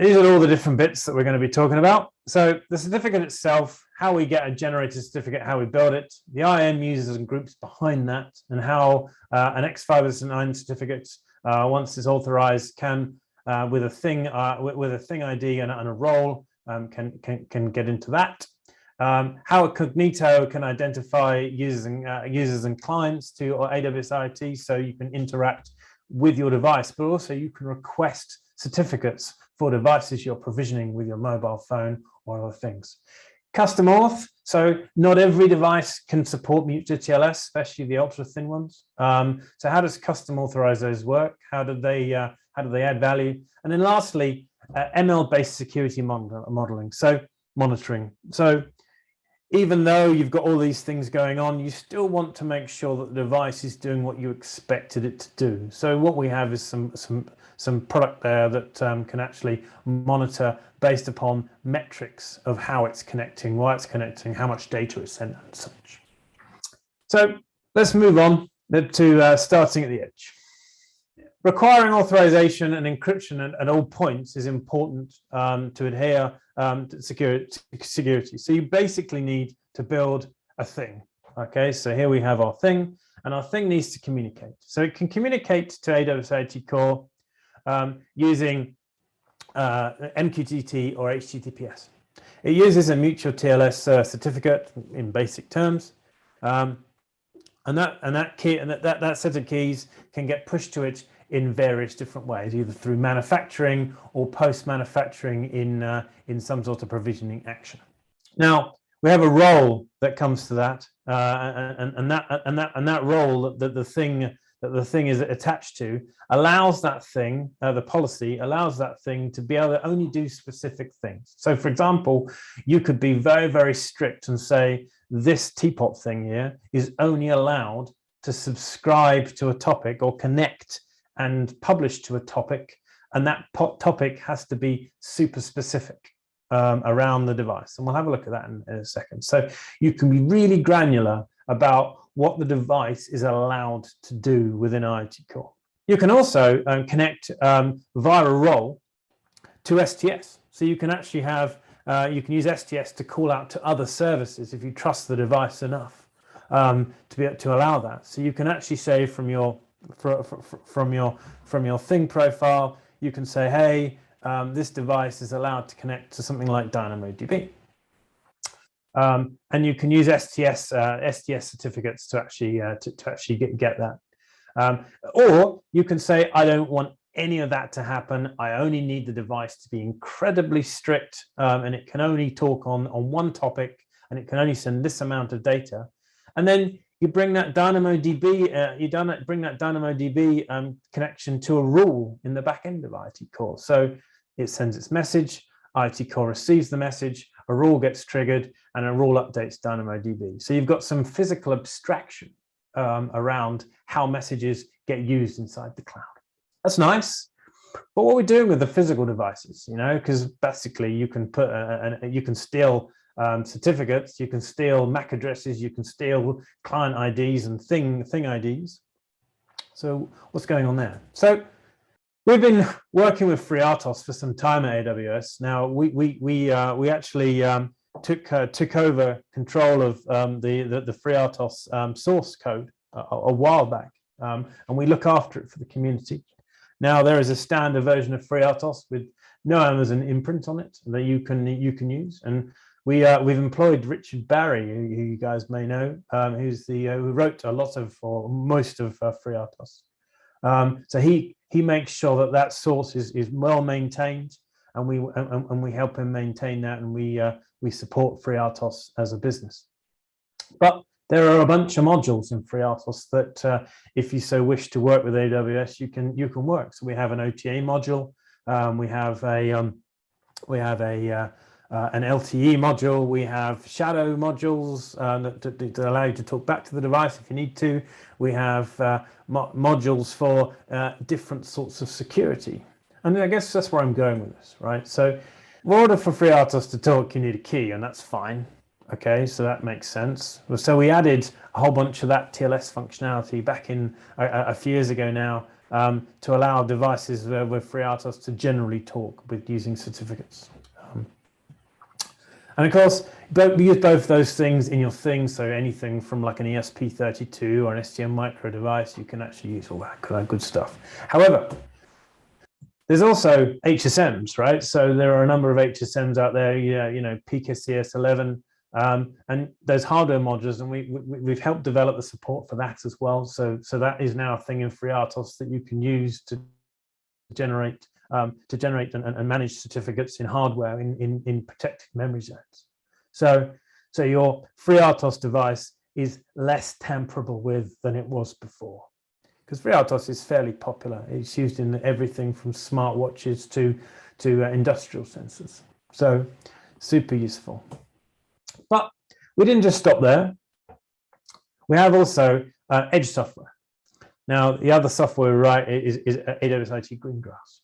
these are all the different bits that we're going to be talking about. So the certificate itself, how we get a generated certificate, how we build it, the IAM users and groups behind that, and how an X509 certificate, once it's authorized, can with a thing ID and a role can get into that. How Cognito can identify users and clients to AWS IoT, so you can interact with your device, but also you can request certificates for devices you're provisioning with your mobile phone or other things. Custom auth, so not every device can support MuteTLS, especially the ultra thin ones. So how does custom authorizers work? How do they add value? And then lastly, ML-based security modeling, so monitoring. So even though you've got all these things going on, you still want to make sure that the device is doing what you expected it to do. So what we have is some product there that can actually monitor based upon metrics of how it's connecting, why it's connecting, how much data is sent and such. So let's move on to starting at the edge. Requiring authorization and encryption at all points is important to adhere to security. So you basically need to build a thing. Okay, so here we have our thing, and our thing needs to communicate. So it can communicate to AWS IoT Core using MQTT or HTTPS. It uses a mutual TLS certificate in basic terms, and that set of keys can get pushed to it in various different ways, either through manufacturing or post-manufacturing in some sort of provisioning action. Now we have a role that comes to that, and that role that the thing is attached to allows that thing, the policy allows that thing to be able to only do specific things. So, for example, you could be very, very strict and say this teapot thing here is only allowed to subscribe to a topic or connect and publish to a topic, and that topic has to be super specific around the device. And we'll have a look at that in a second. So you can be really granular about what the device is allowed to do within IoT Core. You can also connect via a role to STS. So you can actually have, you can use STS to call out to other services if you trust the device enough to be able to allow that. So you can actually say from your thing profile, you can say, hey, this device is allowed to connect to something like DynamoDB. And you can use STS certificates to actually get that. Or you can say, I don't want any of that to happen. I only need the device to be incredibly strict, and it can only talk on one topic, and it can only send this amount of data. And then you bring that DynamoDB, connection to a rule in the back end of IoT Core. So it sends its message, IoT Core receives the message, a rule gets triggered, and a rule updates DynamoDB. So you've got some physical abstraction around how messages get used inside the cloud. That's nice. But what we're doing with the physical devices, you know, because basically you can put you can steal certificates, you can steal MAC addresses, you can steal client IDs and thing IDs. So what's going on there? So we've been working with FreeRTOS for some time at AWS. Now we actually took over control of the FreeRTOS source code a while back, and we look after it for the community. Now there is a standard version of FreeRTOS with no Amazon imprint on it that you can use, and we've employed Richard Barry, who you guys may know, who wrote a lot of or most of FreeRTOS. So he makes sure that source is well maintained, and we help him maintain that, and we support FreeRTOS as a business. But there are a bunch of modules in FreeRTOS that, if you so wish to work with AWS, you can work. So we have an OTA module, we have an LTE module, we have shadow modules that allow you to talk back to the device if you need to. We have modules for different sorts of security. And I guess that's where I'm going with this, right? So in order for FreeRTOS to talk, you need a key, and that's fine. Okay, so that makes sense. So we added a whole bunch of that TLS functionality back in a few years ago now to allow devices with FreeRTOS to generally talk with using certificates. And of course, we use both those things in your thing. So anything from like an ESP32 or an STM micro device, you can actually use all that good stuff. However, there's also HSMs, right? So there are a number of HSMs out there, PKCS11, and there's hardware modules, and we've helped develop the support for that as well. So that is now a thing in FreeRTOS that you can use to generate and manage certificates in hardware in protected memory zones. So your FreeRTOS device is less tamperable with than it was before, because FreeRTOS is fairly popular. It's used in everything from smartwatches to industrial sensors. So super useful. But we didn't just stop there. We have also edge software. Now, the other software we write is AWS IT Greengrass.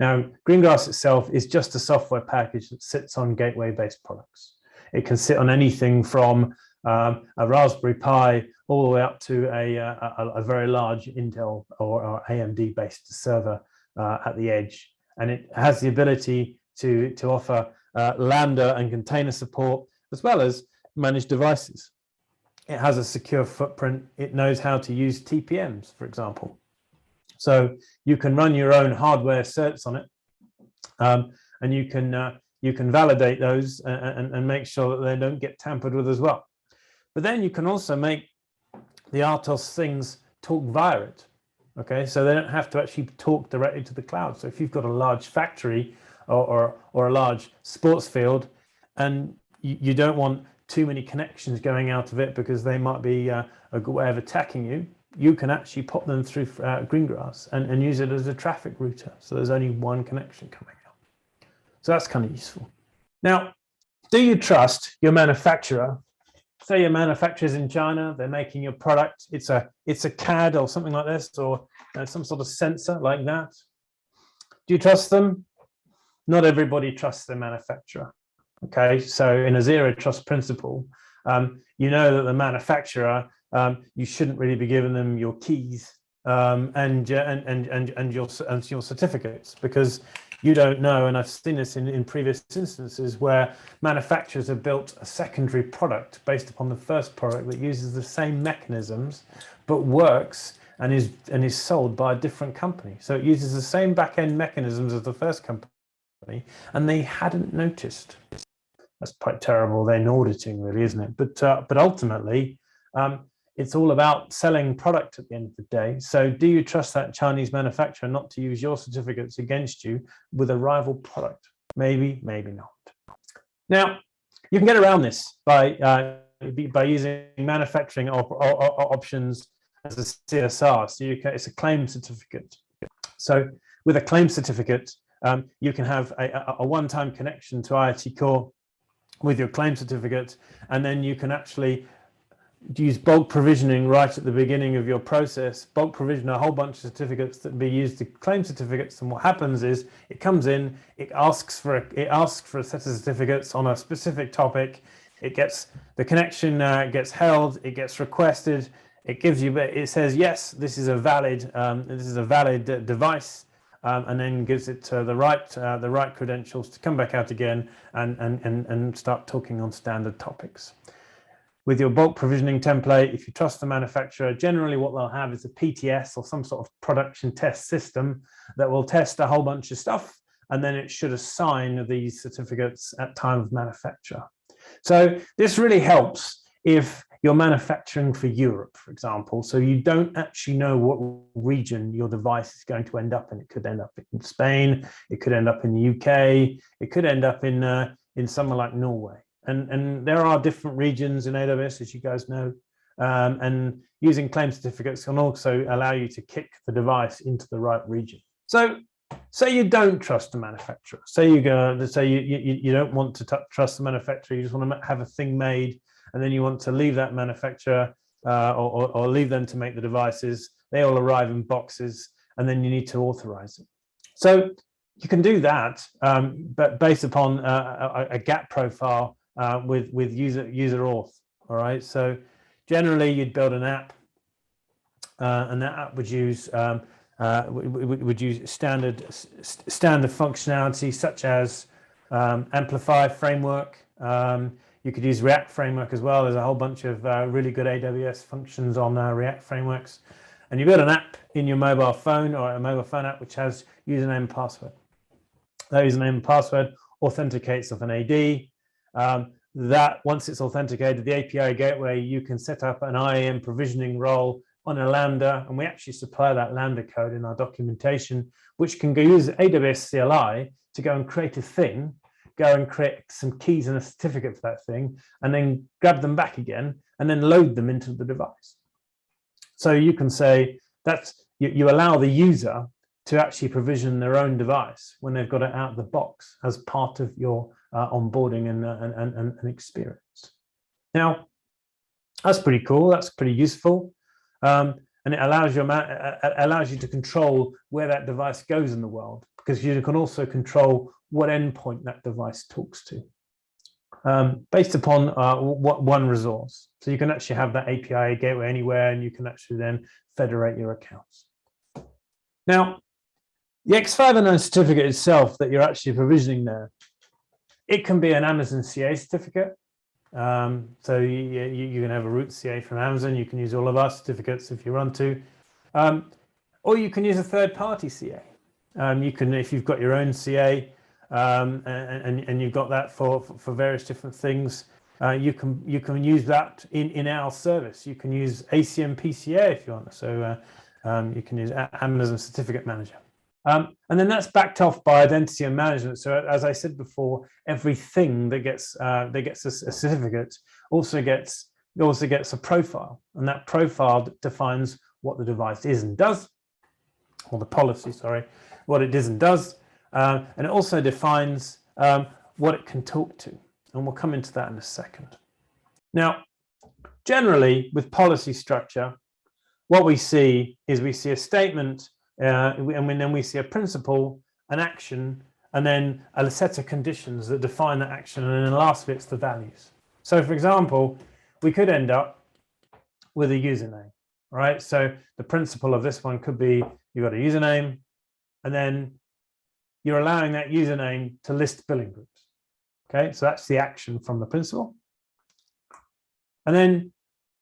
Now, Greengrass itself is just a software package that sits on gateway-based products. It can sit on anything from a Raspberry Pi all the way up to a very large Intel or AMD-based server at the edge. And it has the ability to offer Lambda and container support, as well as manage devices. It has a secure footprint. It knows how to use TPMs, for example. So you can run your own hardware certs on it, and you can validate those and make sure that they don't get tampered with as well. But then you can also make the RTOS things talk via it. Okay, so they don't have to actually talk directly to the cloud. So if you've got a large factory or a large sports field, and you don't want too many connections going out of it because they might be a good way of attacking you, you can actually pop them through Greengrass and use it as a traffic router. So there's only one connection coming out. So that's kind of useful. Now, do you trust your manufacturer? Say your manufacturer's in China, they're making your product. It's a CAD or something like this, or some sort of sensor like that. Do you trust them? Not everybody trusts their manufacturer. Okay, so in a zero trust principle, you know that the manufacturer, you shouldn't really be giving them your keys and your certificates, because you don't know. And I've seen this in previous instances where manufacturers have built a secondary product based upon the first product that uses the same mechanisms but works and is sold by a different company. So it uses the same back-end mechanisms as the first company, and they hadn't noticed. That's quite terrible then auditing, really, isn't it? But ultimately, it's all about selling product at the end of the day. So do you trust that Chinese manufacturer not to use your certificates against you with a rival product? Maybe, maybe not. Now, you can get around this by using manufacturing options as a CSR. So it's a claim certificate. So with a claim certificate, you can have a one-time connection to IoT Core with your claim certificate, and then you can actually use bulk provisioning right at the beginning of your process, bulk provision a whole bunch of certificates that be used to claim certificates. And what happens is it comes in, it asks for a set of certificates on a specific topic. It gets the connection, gets held, it gets requested, it gives you, it says, yes, this is a valid device. And then gives it the right credentials to come back out again and start talking on standard topics. With your bulk provisioning template, if you trust the manufacturer, generally what they'll have is a PTS or some sort of production test system that will test a whole bunch of stuff, and then it should assign these certificates at time of manufacture. So this really helps if you're manufacturing for Europe, for example, so you don't actually know what region your device is going to end up in. It could end up in Spain, it could end up in the UK, it could end up in somewhere like Norway. And there are different regions in AWS, as you guys know, and using claim certificates can also allow you to kick the device into the right region. So say you don't trust the manufacturer, say you don't want to trust the manufacturer, you just want to have a thing made, and then you want to leave that manufacturer or leave them to make the devices. They all arrive in boxes, and then you need to authorize it. So you can do that, but based upon a gap profile with user auth. All right. So generally, you'd build an app, and that app would use would use standard functionality such as Amplify framework. You could use React framework as well. There's a whole bunch of really good AWS functions on React frameworks. And you build an app in your mobile phone or a mobile phone app which has username and password. That username and password authenticates with an AD. That once it's authenticated, the API gateway, you can set up an IAM provisioning role on a Lambda, and we actually supply that Lambda code in our documentation, which can go use AWS CLI to go and create a thing, go and create some keys and a certificate for that thing, and then grab them back again, and then load them into the device. So you can say that you allow the user to actually provision their own device when they've got it out of the box as part of your onboarding and experience. Now, that's pretty cool. That's pretty useful. And it allows you to control where that device goes in the world, because you can also control what endpoint that device talks to based upon one resource. So you can actually have that API gateway anywhere, and you can actually then federate your accounts. Now, the X509 certificate itself that you're actually provisioning there, it can be an Amazon CA certificate. So you can have a root CA from Amazon. You can use all of our certificates if you want to, or you can use a third-party CA. You can, if you've got your own CA and you've got that for various different things, you can use that in our service. You can use ACM PCA if you want. So you can use Amazon Certificate Manager. And then that's backed off by identity and management. So as I said before, everything that gets a certificate also gets a profile, and that profile defines what the device is and does, or the policy, sorry, what it is and does, and it also defines what it can talk to, and we'll come into that in a second. Now, generally with policy structure, what we see is we see a statement. And then we see a principle, an action, and then a set of conditions that define that action, and then the last bit's the values. So, for example, we could end up with a username, right? So the principle of this one could be you've got a username, and then you're allowing that username to list billing groups. Okay, so that's the action from the principle. And then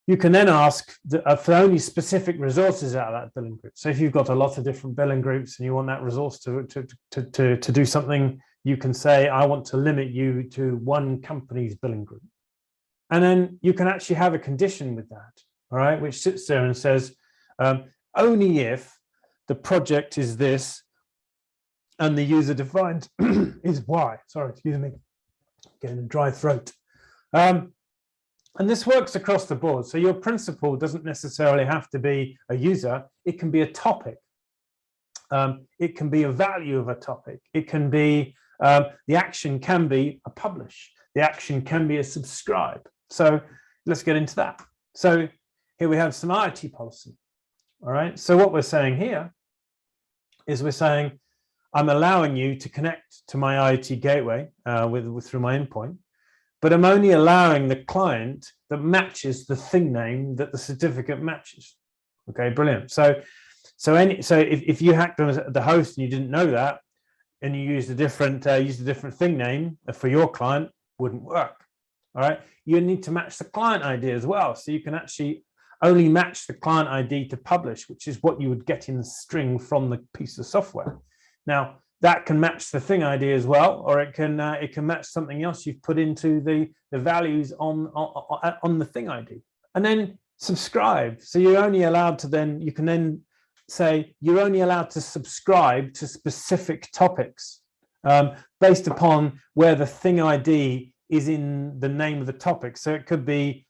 you can then ask for only specific resources out of that billing group. So if you've got a lot of different billing groups and you want that resource to do something, you can say, I want to limit you to one company's billing group. And then you can actually have a condition with that, all right, which sits there and says, only if the project is this and the user defined is Y. Sorry, excuse me, getting a dry throat. And this works across the board. So your principle doesn't necessarily have to be a user. It can be a topic. It can be a value of a topic. It can be, the action can be a publish. The action can be a subscribe. So let's get into that. So here we have some IoT policy. All right. So what we're saying here is we're saying, I'm allowing you to connect to my IoT gateway through my endpoint, but I'm only allowing the client that matches the thing name that the certificate matches. Okay, brilliant. So if you hacked on the host and you didn't know that, and you used a different thing name for your client, wouldn't work. All right, you need to match the client ID as well. So you can actually only match the client ID to publish, which is what you would get in the string from the piece of software. Now, that can match the thing ID as well, or it can match something else you've put into the values on the thing ID. And then subscribe. So you're only allowed to you can then say you're only allowed to subscribe to specific topics based upon where the thing ID is in the name of the topic. So it could be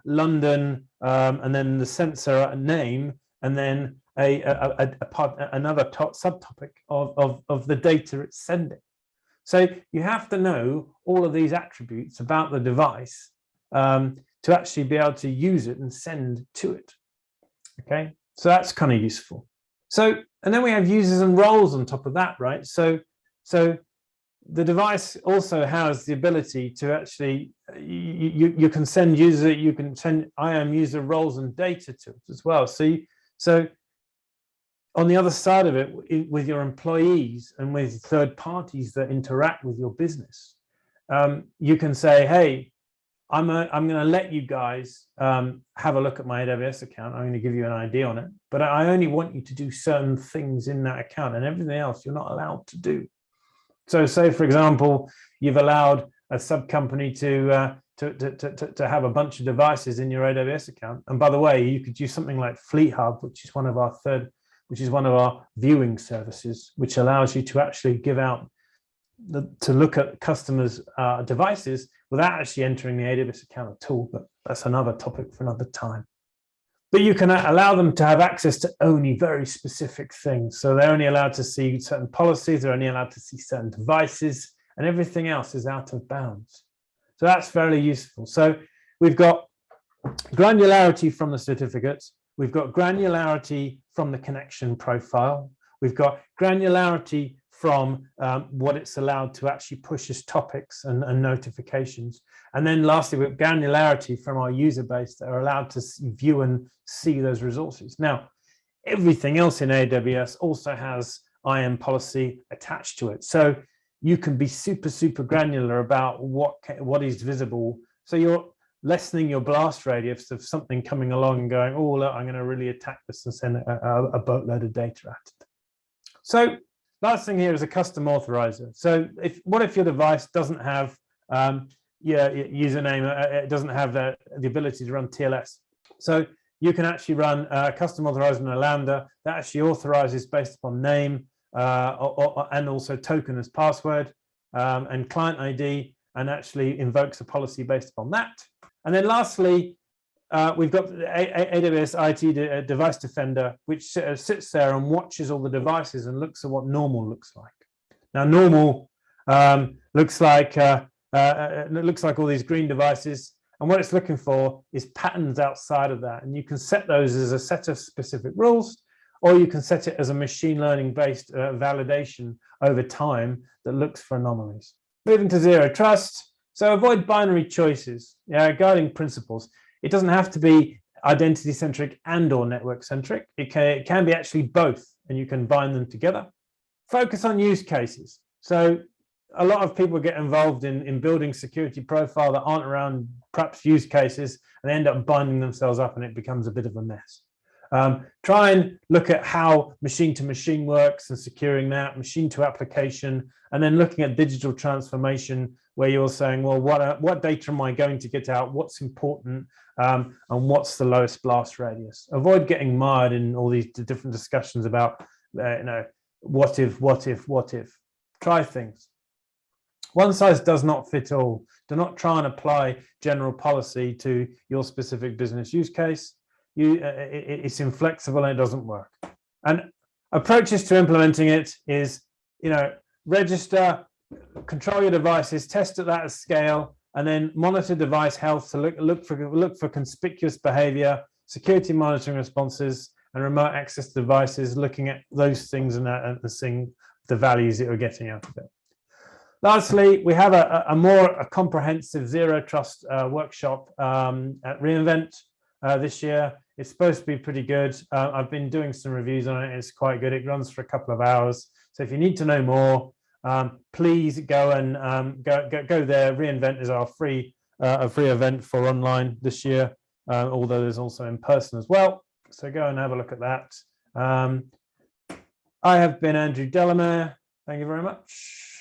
London and then the sensor name, and then another subtopic of the data it's sending. So you have to know all of these attributes about the device to actually be able to use it and send to it. Okay, so that's kind of useful. So, and then we have users and roles on top of that, right? So the device also has the ability to actually, you can send you can send IAM user roles and data to it as well. So on the other side of it, with your employees and with third parties that interact with your business, you can say, hey, I'm going to let you guys have a look at my AWS account. I'm going to give you an idea on it, but I only want you to do certain things in that account, and everything else you're not allowed to do. So say, for example, you've allowed a sub company to have a bunch of devices in your AWS account. And by the way, you could use something like Fleet Hub, which is one of our viewing services, which allows you to actually give out to look at customers' devices without actually entering the AWS account at all. But that's another topic for another time. But you can allow them to have access to only very specific things. So they're only allowed to see certain policies, they're only allowed to see certain devices, and everything else is out of bounds. So that's very useful. So we've got granularity from the certificates, we've got granularity from the connection profile, we've got granularity from what it's allowed to actually push as topics and notifications. And then lastly, with granularity from our user base that are allowed to view and see those resources. Now, everything else in AWS also has IAM policy attached to it. So you can be super, super granular about what is visible. So you're lessening your blast radius of something coming along and going, oh, look, I'm going to really attack this and send a boatload of data at it. So last thing here is a custom authorizer. So what if your device doesn't have username, it doesn't have the ability to run TLS. So you can actually run a custom authorizer in a Lambda that actually authorizes based upon name and also token as password and client ID, and actually invokes a policy based upon that. And then lastly, we've got the AWS IT Device Defender, which sits there and watches all the devices and looks at what normal looks like. Now, normal looks like all these green devices, and what it's looking for is patterns outside of that. And you can set those as a set of specific rules, or you can set it as a machine learning based validation over time that looks for anomalies. Moving to zero trust. So avoid binary choices, guiding principles. It doesn't have to be identity centric and or network centric. It can be actually both, and you can bind them together. Focus on use cases. So a lot of people get involved in building security profile that aren't around perhaps use cases, and they end up binding themselves up, and it becomes a bit of a mess. Try and look at how machine to machine works and securing that, machine to application, and then looking at digital transformation, where you're saying, well, what data am I going to get out? What's important? And what's the lowest blast radius? Avoid getting mired in all these different discussions about, what if? Try things. One size does not fit all. Do not try and apply general policy to your specific business use case. It's inflexible and it doesn't work. And approaches to implementing it is, register, control your devices, test at that scale, and then monitor device health to look for conspicuous behavior, security monitoring responses, and remote access devices, looking at those things and seeing the values that you're getting out of it. Lastly, we have a more comprehensive zero trust workshop at reInvent this year. It's supposed to be pretty good. I've been doing some reviews on it. It's quite good. It runs for a couple of hours. So if you need to know more, please go and go there. reInvent is our free event for online this year, although there's also in person as well. So go and have a look at that. I have been Andrew Delamere. Thank you very much.